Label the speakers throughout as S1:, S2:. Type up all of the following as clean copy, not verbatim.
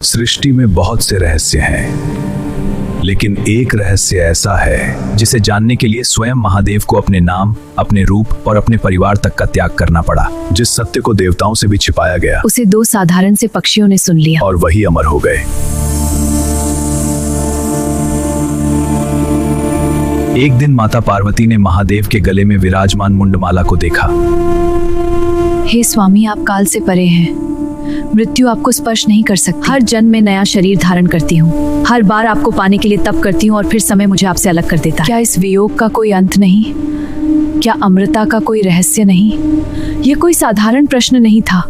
S1: सृष्टि में बहुत से रहस्य हैं, लेकिन एक रहस्य ऐसा है जिसे जानने के लिए स्वयं महादेव को अपने नाम, अपने रूप और अपने परिवार तक का त्याग करना पड़ा। जिस सत्य को देवताओं से भी छिपाया गया,
S2: उसे दो साधारण से पक्षियों ने सुन लिया
S1: और वही अमर हो गए। एक दिन माता पार्वती ने महादेव के गले में विराजमान मुंडमाला को देखा।
S2: हे स्वामी, आप काल से परे हैं। मृत्यु आपको स्पर्श नहीं कर सकती। हर जन्म में नया शरीर धारण करती हूँ। हर बार आपको पाने के लिए तप करती हूँ और फिर समय मुझे आपसे अलग कर देता है। क्या इस वियोग का कोई अंत नहीं? क्या अमृता का कोई रहस्य नहीं? ये कोई साधारण प्रश्न नहीं था।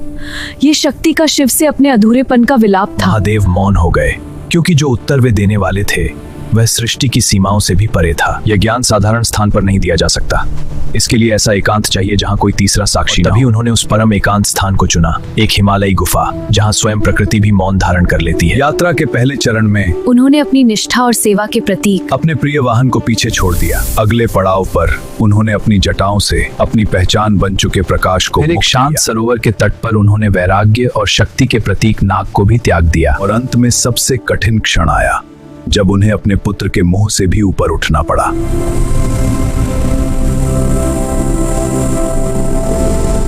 S2: ये शक्ति का शिव से अपने अधूरेपन का विलाप था।
S1: महादेव मौन हो गए, क्योंकि जो उत्तर वे देने वाले थे वह सृष्टि की सीमाओं से भी परे था। यह ज्ञान साधारण स्थान पर नहीं दिया जा सकता। इसके लिए ऐसा एकांत चाहिए जहाँ कोई तीसरा साक्षी न हो। तभी उन्होंने उस परम एकांत स्थान को चुना, एक हिमालयी गुफा जहाँ स्वयं प्रकृति भी मौन धारण कर लेती है। यात्रा के पहले चरण में
S2: उन्होंने अपनी निष्ठा और सेवा के प्रतीक
S1: अपने प्रिय वाहन को पीछे छोड़ दिया। अगले पड़ाव पर उन्होंने अपनी जटाओं से अपनी पहचान बन चुके प्रकाश को एक शांत सरोवर के तट पर उन्होंने वैराग्य और शक्ति के प्रतीक नाग को भी त्याग दिया। और अंत में सबसे कठिन क्षण आया, जब उन्हें अपने पुत्र के मुंह से भी ऊपर उठना पड़ा।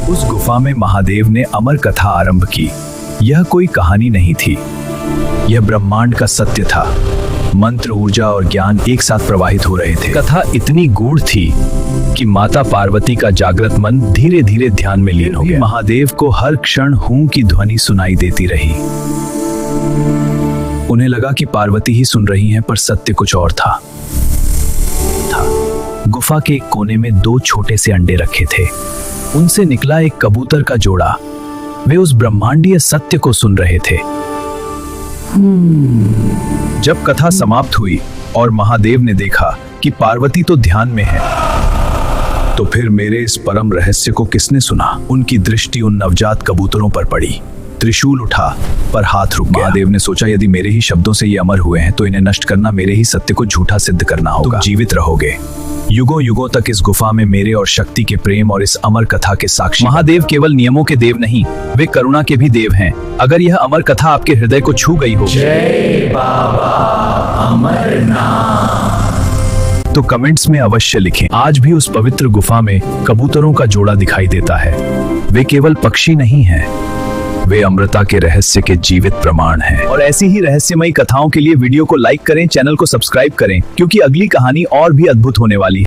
S1: उस गुफा में महादेव ने अमर कथा आरंभ की। यह कोई कहानी नहीं थी, यह ब्रह्मांड का सत्य था। मंत्र, ऊर्जा और ज्ञान एक साथ प्रवाहित हो रहे थे। कथा इतनी गूढ़ थी कि माता पार्वती का जागृत मन धीरे धीरे ध्यान में लीन हो गया। महादेव को हर क्षण हूं की ध्वनि सुनाई देती रही। उन्हें लगा कि पार्वती ही सुन रही हैं, पर सत्य कुछ और था। गुफा के एक कोने में दो छोटे से अंडे रखे थे। उनसे निकला एक कबूतर का जोड़ा। वे उस ब्रह्मांडीय सत्य को सुन रहे थे। जब कथा समाप्त हुई और महादेव ने देखा कि पार्वती तो ध्यान में है, तो फिर मेरे इस परम रहस्य को किसने सुना? उनकी दृष्टि उन नवजात कबूतरों पर पड़ी। त्रिशूल उठा, पर हाथ रुक गया। महादेव ने सोचा, यदि मेरे ही शब्दों से ये अमर हुए हैं तो इन्हें नष्ट करना मेरे ही सत्य को झूठा सिद्ध करना होगा। तुम जीवित रहोगे। युगों युगों तक इस गुफा में मेरे और शक्ति के प्रेम और इस अमर कथा के साक्षी। महादेव केवल नियमों के देव नहीं, वे करुणा के भी देव हैं। अगर यह अमर कथा आपके हृदय को छू गई हो,
S3: जय बाबा अमरनाथ,
S1: तो कमेंट्स में अवश्य लिखें। आज भी उस पवित्र गुफा में कबूतरों का जोड़ा दिखाई देता है। वे केवल पक्षी नहीं हैं, वे अमृता के रहस्य के जीवित प्रमाण हैं। और ऐसी ही रहस्यमयी कथाओं के लिए वीडियो को लाइक करें, चैनल को सब्सक्राइब करें, क्योंकि अगली कहानी और भी अद्भुत होने वाली है।